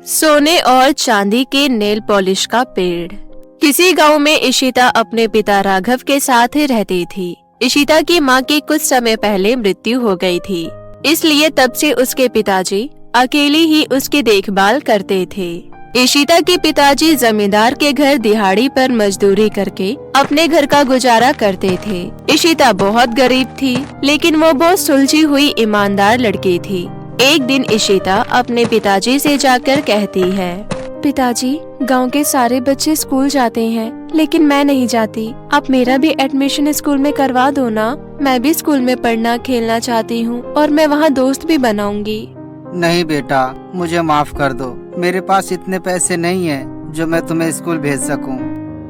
सोने और चांदी के नेल पॉलिश का पेड़। किसी गांव में इशिता अपने पिता राघव के साथ ही रहती थी। इशिता की मां की कुछ समय पहले मृत्यु हो गई थी, इसलिए तब से उसके पिताजी अकेले ही उसकी देखभाल करते थे। इशिता के पिताजी जमींदार के घर दिहाड़ी पर मजदूरी करके अपने घर का गुजारा करते थे। इशिता बहुत गरीब थी, लेकिन वो बहुत सुलझी हुई ईमानदार लड़की थी। एक दिन इशिता अपने पिताजी से जाकर कहती है, पिताजी, गांव के सारे बच्चे स्कूल जाते हैं, लेकिन मैं नहीं जाती। आप मेरा भी एडमिशन स्कूल में करवा दो ना। मैं भी स्कूल में पढ़ना खेलना चाहती हूँ और मैं वहाँ दोस्त भी बनाऊंगी। नहीं बेटा, मुझे माफ कर दो। मेरे पास इतने पैसे नहीं हैं जो मैं तुम्हें स्कूल भेज सकूं।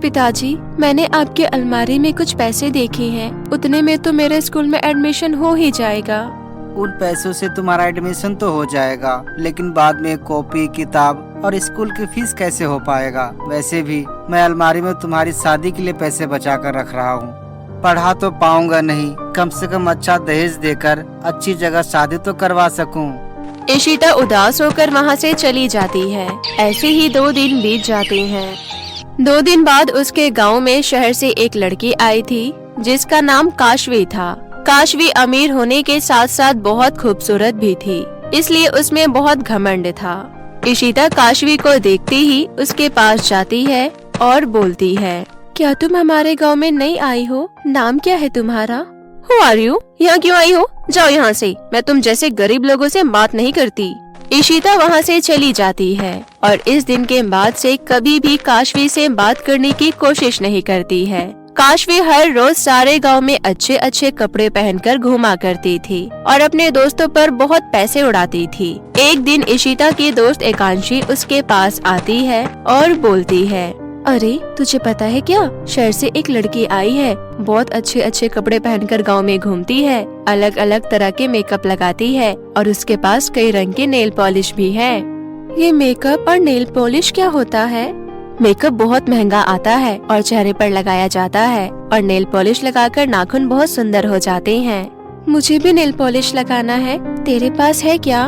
पिताजी, मैंने आपके अलमारी में कुछ पैसे देखे हैं, उतने में तो मेरे स्कूल में एडमिशन हो ही जाएगा। उन पैसों से तुम्हारा एडमिशन तो हो जाएगा, लेकिन बाद में कॉपी किताब और स्कूल की फीस कैसे हो पाएगा। वैसे भी मैं अलमारी में तुम्हारी शादी के लिए पैसे बचा कर रख रहा हूँ। पढ़ा तो पाऊंगा नहीं, कम से कम अच्छा दहेज देकर अच्छी जगह शादी तो करवा सकूं। इशिता उदास होकर वहाँ से चली जाती है। ऐसे ही 2 दिन बीत जाते हैं। 2 दिन बाद उसके गांव में शहर से एक लड़की आई थी, जिसका नाम काशवी था। काशवी अमीर होने के साथ साथ बहुत खूबसूरत भी थी, इसलिए उसमें बहुत घमंड था। इशिता काशवी को देखते ही उसके पास जाती है और बोलती है, क्या तुम हमारे गांव में नई आई हो? नाम क्या है तुम्हारा? Who are you? यहाँ क्यों आई हो? जाओ यहाँ से, मैं तुम जैसे गरीब लोगों से बात नहीं करती। इशिता वहाँ से चली जाती है और इस दिन के बाद से कभी भी काशवी से बात करने की कोशिश नहीं करती है। काशवी हर रोज सारे गांव में अच्छे अच्छे कपड़े पहनकर घूमा करती थी और अपने दोस्तों पर बहुत पैसे उड़ाती थी। एक दिन इशिता की दोस्त एकांशी उसके पास आती है और बोलती है, अरे तुझे पता है क्या, शहर से एक लड़की आई है, बहुत अच्छे अच्छे कपड़े पहनकर गांव में घूमती है, अलग अलग तरह के मेकअप लगाती है और उसके पास कई रंग के नेल पॉलिश भी है। ये मेकअप और नेल पॉलिश क्या होता है? मेकअप बहुत महंगा आता है और चेहरे पर लगाया जाता है, और नेल पॉलिश लगाकर नाखून बहुत सुंदर हो जाते हैं। मुझे भी नेल पॉलिश लगाना है, तेरे पास है क्या?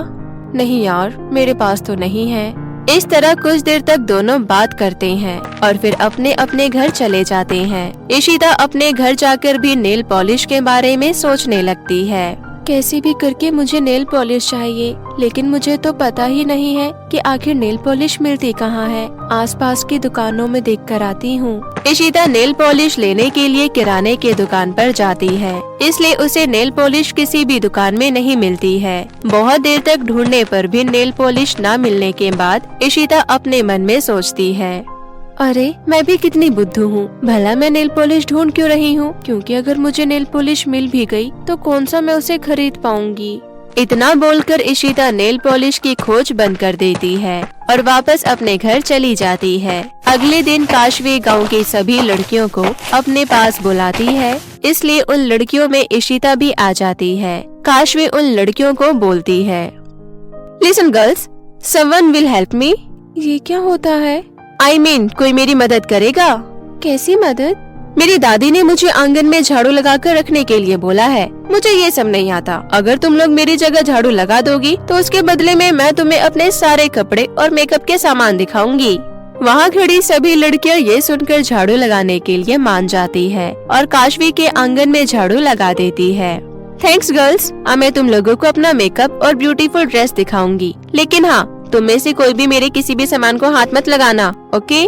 नहीं यार, मेरे पास तो नहीं है। इस तरह कुछ देर तक दोनों बात करते हैं और फिर अपने अपने घर चले जाते हैं। इशिता अपने घर जाकर भी नेल पॉलिश के बारे में सोचने लगती है। कैसे भी करके मुझे नेल पॉलिश चाहिए, लेकिन मुझे तो पता ही नहीं है कि आखिर नेल पॉलिश मिलती कहाँ है। आसपास की दुकानों में देख कर आती हूँ। इशिता नेल पॉलिश लेने के लिए किराने के दुकान पर जाती है, इसलिए उसे नेल पॉलिश किसी भी दुकान में नहीं मिलती है। बहुत देर तक ढूंढने पर भी नेल पॉलिश न मिलने के बाद इशिता अपने मन में सोचती है, अरे मैं भी कितनी बुद्धू हूँ, भला मैं नेल पॉलिश ढूंढ क्यों रही हूँ, क्योंकि अगर मुझे नेल पॉलिश मिल भी गई तो कौन सा मैं उसे खरीद पाऊंगी। इतना बोलकर इशिता नेल पॉलिश की खोज बंद कर देती है और वापस अपने घर चली जाती है। अगले दिन काशवी गांव की सभी लड़कियों को अपने पास बुलाती है, इसलिए उन लड़कियों में इशिता भी आ जाती है। काशवी उन लड़कियों को बोलती है, listen girls, someone will help me. ये क्या होता है? I mean, कोई मेरी मदद करेगा? कैसी मदद? मेरी दादी ने मुझे आंगन में झाड़ू लगाकर रखने के लिए बोला है। मुझे ये सब नहीं आता। अगर तुम लोग मेरी जगह झाड़ू लगा दोगी तो उसके बदले में मैं तुम्हें अपने सारे कपड़े और मेकअप के सामान दिखाऊंगी। वहाँ खड़ी सभी लड़कियाँ ये सुनकर झाड़ू लगाने के लिए मान जाती है और काशवी के आंगन में झाड़ू लगा देती है। थैंक्स गर्ल्स, अब मैं तुम लोगों को अपना मेकअप और ब्यूटीफुल ड्रेस दिखाऊंगी, लेकिन हाँ, तुम में से कोई भी मेरे किसी भी सामान को हाथ मत लगाना, ओके?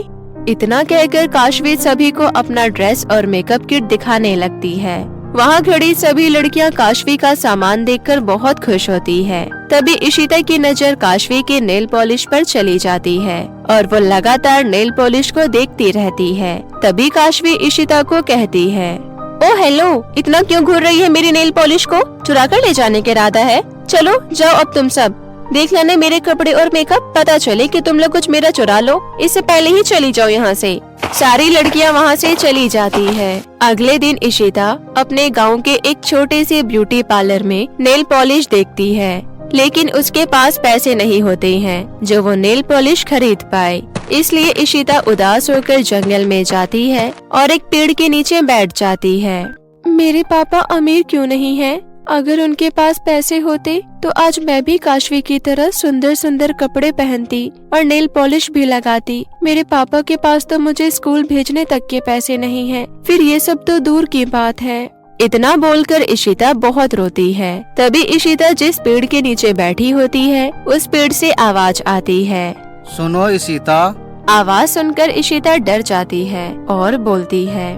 इतना कहकर काशवी सभी को अपना ड्रेस और मेकअप किट दिखाने लगती है। वहाँ खड़ी सभी लड़कियाँ काशवी का सामान देखकर बहुत खुश होती है। तभी इशिता की नजर काशवी के नेल पॉलिश पर चली जाती है और वो लगातार नेल पॉलिश को देखती रहती है। तभी काशवी इशिता को कहती है, ओ हेलो, इतना क्यों घूर रही है मेरी नेल पॉलिश को? चुरा कर ले जाने का इरादा है? चलो जाओ, अब तुम सब देख लेना मेरे कपड़े और मेकअप, पता चले कि तुम लोग कुछ मेरा चुरा लो, इससे पहले ही चली जाओ यहाँ से। सारी लड़कियाँ वहाँ से चली जाती है। अगले दिन इशिता अपने गांव के एक छोटे से ब्यूटी पार्लर में नेल पॉलिश देखती है, लेकिन उसके पास पैसे नहीं होते हैं जो वो नेल पॉलिश खरीद पाए। इसलिए इशिता उदास होकर जंगल में जाती है और एक पेड़ के नीचे बैठ जाती है। मेरे पापा अमीर क्यों नहीं हैं? अगर उनके पास पैसे होते तो आज मैं भी काशवी की तरह सुंदर सुंदर कपड़े पहनती और नेल पॉलिश भी लगाती। मेरे पापा के पास तो मुझे स्कूल भेजने तक के पैसे नहीं हैं, फिर ये सब तो दूर की बात है। इतना बोलकर इशिता बहुत रोती है। तभी इशिता जिस पेड़ के नीचे बैठी होती है उस पेड़ से आवाज आती है। सुनो इशिता। आवाज सुनकर इशिता डर जाती है और बोलती है,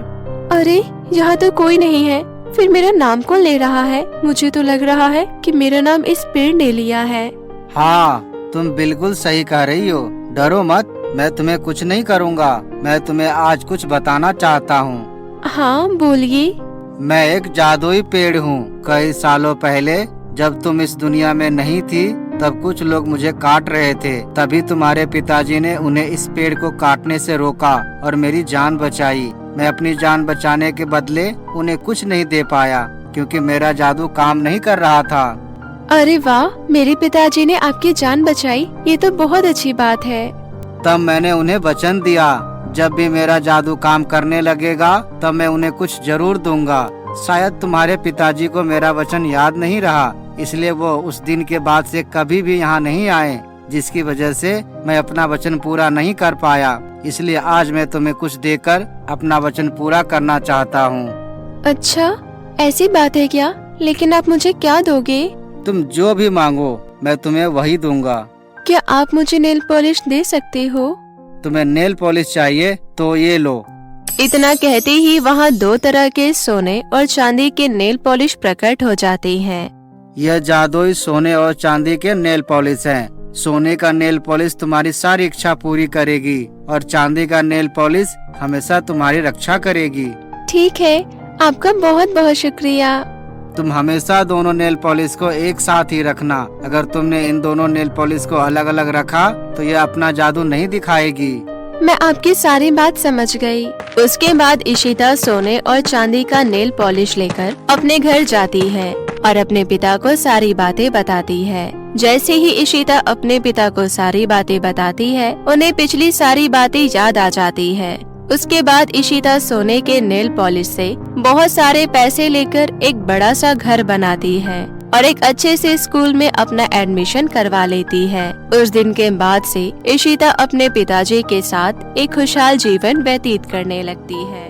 अरे यहाँ तो कोई नहीं है, फिर मेरा नाम कौन ले रहा है? मुझे तो लग रहा है कि मेरा नाम इस पेड़ ने लिया है। हाँ, तुम बिल्कुल सही कह रही हो। डरो मत, मैं तुम्हें कुछ नहीं करूँगा। मैं तुम्हें आज कुछ बताना चाहता हूँ। हाँ बोलिए। मैं एक जादुई पेड़ हूँ। कई सालों पहले जब तुम इस दुनिया में नहीं थी तब कुछ लोग मुझे काट रहे थे। तभी तुम्हारे पिताजी ने उन्हें इस पेड़ को काटने से रोका और मेरी जान बचाई। मैं अपनी जान बचाने के बदले उन्हें कुछ नहीं दे पाया क्योंकि मेरा जादू काम नहीं कर रहा था। अरे वाह, मेरे पिताजी ने आपकी जान बचाई, ये तो बहुत अच्छी बात है। तब मैंने उन्हें वचन दिया, जब भी मेरा जादू काम करने लगेगा तब मैं उन्हें कुछ जरूर दूंगा। शायद तुम्हारे पिताजी को मेरा वचन याद नहीं रहा, इसलिए वो उस दिन के बाद से कभी भी यहाँ नहीं आए, जिसकी वजह से मैं अपना वचन पूरा नहीं कर पाया। इसलिए आज मैं तुम्हें कुछ देकर अपना वचन पूरा करना चाहता हूँ। अच्छा, ऐसी बात है क्या? लेकिन आप मुझे क्या दोगे? तुम जो भी मांगो मैं तुम्हें वही दूंगा। क्या आप मुझे नेल पॉलिश दे सकते हो? तुम्हें नेल पॉलिश चाहिए तो ये लो। इतना कहते ही वहाँ 2 तरह के सोने और चांदी के नेल पॉलिश प्रकट हो जाते हैं। यह जादुई सोने और चांदी के नेल पॉलिश हैं। सोने का नेल पॉलिश तुम्हारी सारी इच्छा पूरी करेगी और चांदी का नेल पॉलिश हमेशा तुम्हारी रक्षा करेगी। ठीक है, आपका बहुत बहुत शुक्रिया। तुम हमेशा दोनों नेल पॉलिश को एक साथ ही रखना। अगर तुमने इन दोनों नेल पॉलिश को अलग अलग रखा तो ये अपना जादू नहीं दिखाएगी। मैं आपकी सारी बात समझ गई। उसके बाद इशिता सोने और चांदी का नेल पॉलिश लेकर अपने घर जाती है और अपने पिता को सारी बातें बताती है। जैसे ही इशिता अपने पिता को सारी बातें बताती है, उन्हें पिछली सारी बातें याद आ जाती है। उसके बाद इशिता सोने के नेल पॉलिश से बहुत सारे पैसे लेकर एक बड़ा सा घर बनाती है और एक अच्छे से स्कूल में अपना एडमिशन करवा लेती है। उस दिन के बाद से इशिता अपने पिताजी के साथ एक खुशहाल जीवन व्यतीत करने लगती है।